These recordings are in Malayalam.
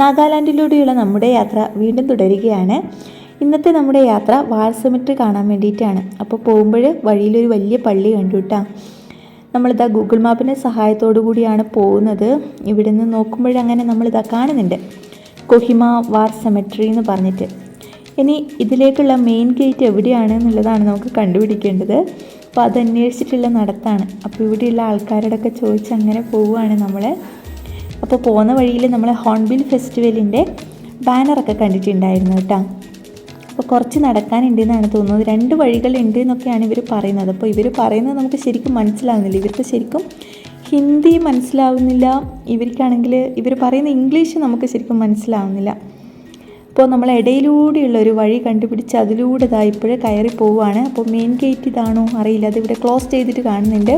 നാഗാലാൻഡിലൂടെയുള്ള നമ്മുടെ യാത്ര വീണ്ടും തുടരുകയാണ്. ഇന്നത്തെ നമ്മുടെ യാത്ര വാർ സെമിട്രി കാണാൻ വേണ്ടിയിട്ടാണ്. അപ്പോൾ പോകുമ്പോൾ വഴിയിലൊരു വലിയ പള്ളി കണ്ടു കേട്ടോ. നമ്മളിതാ ഗൂഗിൾ മാപ്പിൻ്റെ സഹായത്തോടു കൂടിയാണ് പോകുന്നത്. ഇവിടെ നിന്ന് നോക്കുമ്പോഴങ്ങനെ നമ്മളിതാ കാണുന്നുണ്ട് കൊഹിമ വാർ സെമിട്രി എന്ന് പറഞ്ഞിട്ട്. ഇനി ഇതിലേക്കുള്ള മെയിൻ ഗേറ്റ് എവിടെയാണ് എന്നുള്ളതാണ് നമുക്ക് കണ്ടുപിടിക്കേണ്ടത്. അപ്പോൾ അത് അന്വേഷിച്ചിട്ടുള്ള നടത്താണ്. അപ്പോൾ ഇവിടെയുള്ള ആൾക്കാരോടൊക്കെ ചോദിച്ച് അങ്ങനെ പോവുകയാണ് നമ്മൾ. അപ്പോൾ പോകുന്ന വഴിയിൽ നമ്മൾ ഹോൺബിൽ ഫെസ്റ്റിവലിൻ്റെ ബാനറൊക്കെ കണ്ടിട്ടുണ്ടായിരുന്നു കേട്ടോ. അപ്പോൾ കുറച്ച് നടക്കാനുണ്ട് എന്നാണ് തോന്നുന്നത്. 2 വഴികളുണ്ട് എന്നൊക്കെയാണ് ഇവർ പറയുന്നത്. അപ്പോൾ ഇവർ പറയുന്നത് നമുക്ക് ശരിക്കും മനസ്സിലാവുന്നില്ല. ഇവർക്ക് ശരിക്കും ഹിന്ദി മനസ്സിലാവുന്നില്ല, ഇവർക്കാണെങ്കിൽ ഇവർ പറയുന്ന ഇംഗ്ലീഷ് നമുക്ക് ശരിക്കും മനസ്സിലാവുന്നില്ല. അപ്പോൾ നമ്മൾ ഇടയിലൂടെയുള്ള ഒരു വഴി കണ്ടുപിടിച്ച് അതിലൂടെ ഇപ്പോഴേ കയറി പോവുകയാണ്. അപ്പോൾ മെയിൻ ഗേറ്റ് ഇതാണോ അറിയില്ല, അതിവിടെ ക്ലോസ് ചെയ്തിട്ട് കാണുന്നുണ്ട്.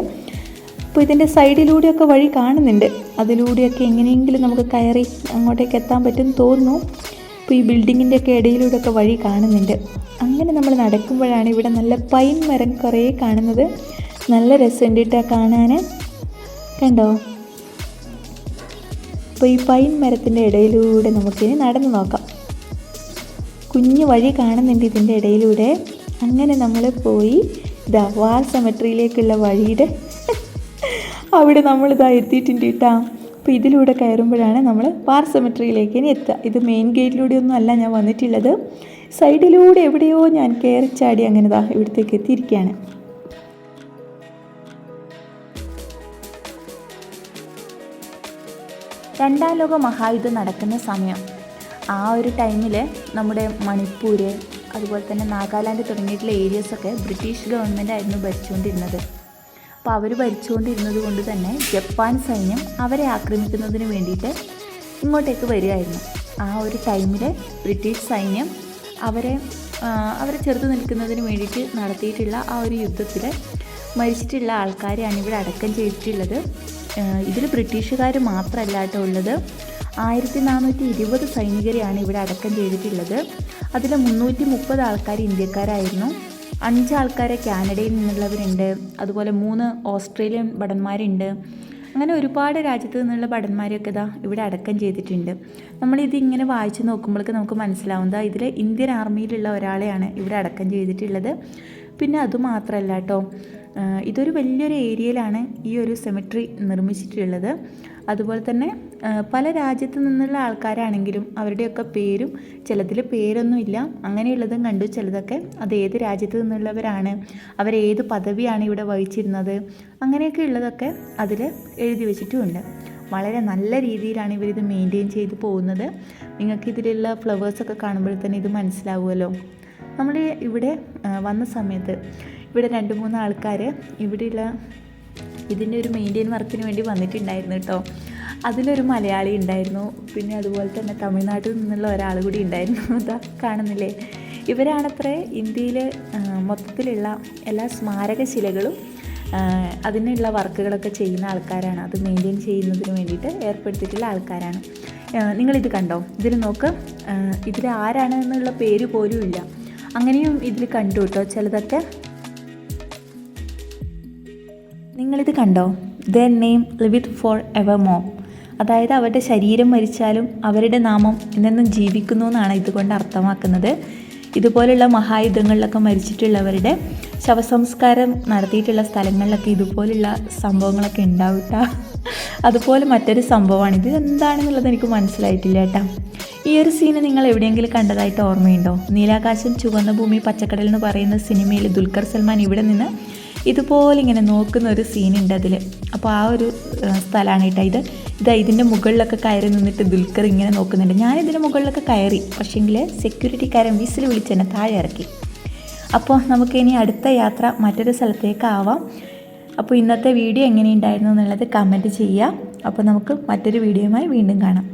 അപ്പോൾ ഇതിൻ്റെ സൈഡിലൂടെയൊക്കെ വഴി കാണുന്നുണ്ട്. അതിലൂടെയൊക്കെ എങ്ങനെയെങ്കിലും നമുക്ക് കയറി അങ്ങോട്ടേക്ക് എത്താൻ പറ്റും തോന്നുന്നു. അപ്പോൾ ഈ ബിൽഡിങ്ങിൻ്റെയൊക്കെ ഇടയിലൂടെയൊക്കെ വഴി കാണുന്നുണ്ട്. അങ്ങനെ നമ്മൾ നടക്കുമ്പോഴാണ് ഇവിടെ നല്ല പൈൻ മരം കുറേ കാണുന്നത്. നല്ല രസമുണ്ട് കേട്ടോ കാണാൻ, കണ്ടോ? അപ്പോൾ ഈ പൈൻ മരത്തിൻ്റെ ഇടയിലൂടെ നമുക്കിനി നടന്നു നോക്കാം. കുഞ്ഞു വഴി കാണുന്നുണ്ട് ഇതിൻ്റെ ഇടയിലൂടെ. അങ്ങനെ നമ്മൾ പോയി വാർ സെമിട്രിയിലേക്കുള്ള വഴിയുടെ അവിടെ നമ്മളിതാ എത്തിയിട്ടുണ്ട് കേട്ടോ. അപ്പോൾ ഇതിലൂടെ കയറുമ്പോഴാണ് നമ്മൾ വാർ സെമിട്രിയിലേക്ക് ഇനി എത്തുക. ഇത് മെയിൻ ഗേറ്റിലൂടെ ഒന്നും അല്ല ഞാൻ വന്നിട്ടുള്ളത്, സൈഡിലൂടെ എവിടെയോ ഞാൻ കയറി ചാടി അങ്ങനെ ഇവിടത്തേക്ക് എത്തിയിരിക്കുകയാണ്. രണ്ടാം ലോക മഹായുദ്ധം നടക്കുന്ന സമയം, ആ ഒരു ടൈമിൽ നമ്മുടെ മണിപ്പൂർ അതുപോലെ തന്നെ നാഗാലാൻഡ് തുടങ്ങിയിട്ടുള്ള ഏരിയസൊക്കെ ബ്രിട്ടീഷ് ഗവൺമെൻറ് ആയിരുന്നു ഭരിച്ചുകൊണ്ടിരുന്നത്. അപ്പോൾ അവർ ഭരിച്ചുകൊണ്ടിരുന്നത് കൊണ്ട് തന്നെ ജപ്പാൻ സൈന്യം അവരെ ആക്രമിക്കുന്നതിന് വേണ്ടിയിട്ട് ഇങ്ങോട്ടേക്ക് വരികയായിരുന്നു. ആ ഒരു ടൈമിൽ ബ്രിട്ടീഷ് സൈന്യം അവരെ ചെറുത്ത് നിൽക്കുന്നതിന് വേണ്ടിയിട്ട് നടത്തിയിട്ടുള്ള ആ ഒരു യുദ്ധത്തിൽ മരിച്ചിട്ടുള്ള ആൾക്കാരെയാണ് ഇവിടെ അടക്കം ചെയ്തിട്ടുള്ളത്. ഇതിൽ ബ്രിട്ടീഷുകാർ മാത്രമല്ല കേട്ടോ ഉള്ളത്. 1420 സൈനികരെയാണ് ഇവിടെ അടക്കം ചെയ്തിട്ടുള്ളത്. അതിൽ 330 ആൾക്കാർ ഇന്ത്യക്കാരായിരുന്നു. 5 ആൾക്കാരെ കാനഡയിൽ നിന്നുള്ളവരുണ്ട്. അതുപോലെ 3 ഓസ്ട്രേലിയൻ ഭടന്മാരുണ്ട്. അങ്ങനെ ഒരുപാട് രാജ്യത്ത് നിന്നുള്ള ഭടന്മാരെയൊക്കെ ഇവിടെ അടക്കം ചെയ്തിട്ടുണ്ട്. നമ്മളിതിങ്ങനെ വായിച്ച് നോക്കുമ്പോഴേക്ക് നമുക്ക് മനസ്സിലാവും ഇതിൽ ഇന്ത്യൻ ആർമിയിലുള്ള ഒരാളെയാണ് ഇവിടെ അടക്കം ചെയ്തിട്ടുള്ളത്. പിന്നെ അതുമാത്രമല്ല കേട്ടോ, ഇതൊരു വലിയൊരു ഏരിയയിലാണ് ഈ ഒരു സെമിട്രി നിർമ്മിച്ചിട്ടുള്ളത്. അതുപോലെ തന്നെ പല രാജ്യത്തു നിന്നുള്ള ആൾക്കാരാണെങ്കിലും അവരുടെയൊക്കെ പേരും ചിലതിൽ പേരൊന്നുമില്ല, അങ്ങനെയുള്ളതും കണ്ടു. ചിലതൊക്കെ അത് ഏത് രാജ്യത്തു നിന്നുള്ളവരാണ്, അവരേത് പദവിയാണ് ഇവിടെ വഹിച്ചിരുന്നത്, അങ്ങനെയൊക്കെ ഉള്ളതൊക്കെ അതിൽ എഴുതി വെച്ചിട്ടുമുണ്ട്. വളരെ നല്ല രീതിയിലാണ് ഇവരിത് മെയിൻറ്റെയിൻ ചെയ്ത് പോകുന്നത്. നിങ്ങൾക്ക് ഇതിലുള്ള ഫ്ലവേഴ്സൊക്കെ കാണുമ്പോൾ തന്നെ ഇത് മനസ്സിലാവുമല്ലോ. നമ്മൾ ഇവിടെ വന്ന സമയത്ത് ഇവിടെ 2-3 ആൾക്കാർ ഇവിടെയുള്ള ഇതിൻ്റെ ഒരു മെയിൻറ്റെയിൻ വർക്കിന് വേണ്ടി വന്നിട്ടുണ്ടായിരുന്നു കേട്ടോ. അതിലൊരു മലയാളി ഉണ്ടായിരുന്നു, പിന്നെ അതുപോലെ തന്നെ തമിഴ്നാട്ടിൽ നിന്നുള്ള ഒരാൾ കൂടി ഉണ്ടായിരുന്നു. ഇതാ കാണുന്നില്ലേ, ഇവരാണത്രേ ഇന്ത്യയിൽ മൊത്തത്തിലുള്ള എല്ലാ സ്മാരകശിലകളും അതിനുള്ള വർക്കുകളൊക്കെ ചെയ്യുന്ന ആൾക്കാരാണ്. അത് മെയിൻറ്റെയിൻ ചെയ്യുന്നതിന് വേണ്ടിയിട്ട് ഏർപ്പെടുത്തിയിട്ടുള്ള ആൾക്കാരാണ്. നിങ്ങളിത് കണ്ടോ, ഇതിൽ നോക്ക്, ഇതിൽ ആരാണ് എന്നുള്ള പേര് പോലും ഇല്ല. അങ്ങനെയും ഇതിൽ കണ്ടു കേട്ടോ ചിലതൊക്കെ. നിങ്ങളിത് കണ്ടോ, their name liveth for evermore. അതായത് അവരുടെ ശരീരം മരിച്ചാലും അവരുടെ നാമം എന്നെന്നും ജീവിക്കുന്നു എന്നാണ് ഇതുകൊണ്ട് അർത്ഥമാക്കുന്നത്. ഇതുപോലുള്ള മഹായുദ്ധങ്ങളിലൊക്കെ മരിച്ചിട്ടുള്ളവരുടെ ശവസംസ്കാരം നടത്തിയിട്ടുള്ള സ്ഥലങ്ങളിലൊക്കെ ഇതുപോലുള്ള സംഭവങ്ങളൊക്കെ ഉണ്ടാവില്ല. അതുപോലെ മറ്റൊരു സംഭവമാണ് ഇത്. എന്താണെന്നുള്ളത് എനിക്ക് മനസ്സിലായിട്ടില്ല കേട്ടോ. ഈ ഒരു സീന് നിങ്ങൾ എവിടെയെങ്കിലും കണ്ടതായിട്ട് ഓർമ്മയുണ്ടോ? നീലാകാശം ചുവന്ന ഭൂമി പച്ചക്കടൽ എന്ന് പറയുന്ന സിനിമയിൽ ദുൽഖർ സൽമാൻ ഇവിടെ നിന്ന് ഇതുപോലെ ഇങ്ങനെ നോക്കുന്ന ഒരു സീനുണ്ട് അതിൽ. അപ്പോൾ ആ ഒരു സ്ഥലമാണ് കേട്ടോ ഇത്. ഇതിൻ്റെ മുകളിലൊക്കെ കയറി നിന്നിട്ട് ദുൽഖർ ഇങ്ങനെ നോക്കുന്നുണ്ട്. ഞാനിതിൻ്റെ മുകളിലൊക്കെ കയറി, പക്ഷേങ്കിൽ സെക്യൂരിറ്റിക്കാരൻ വിസിൽ വിളിച്ചെന്നെ താഴെ ഇറക്കി. അപ്പോൾ നമുക്കിനി അടുത്ത യാത്ര മറ്റൊരു സ്ഥലത്തേക്കാവാം. അപ്പോൾ ഇന്നത്തെ വീഡിയോ എങ്ങനെയുണ്ടായിരുന്നു എന്നുള്ളത് കമൻറ്റ് ചെയ്യുക. അപ്പോൾ നമുക്ക് മറ്റൊരു വീഡിയോയുമായി വീണ്ടും കാണാം.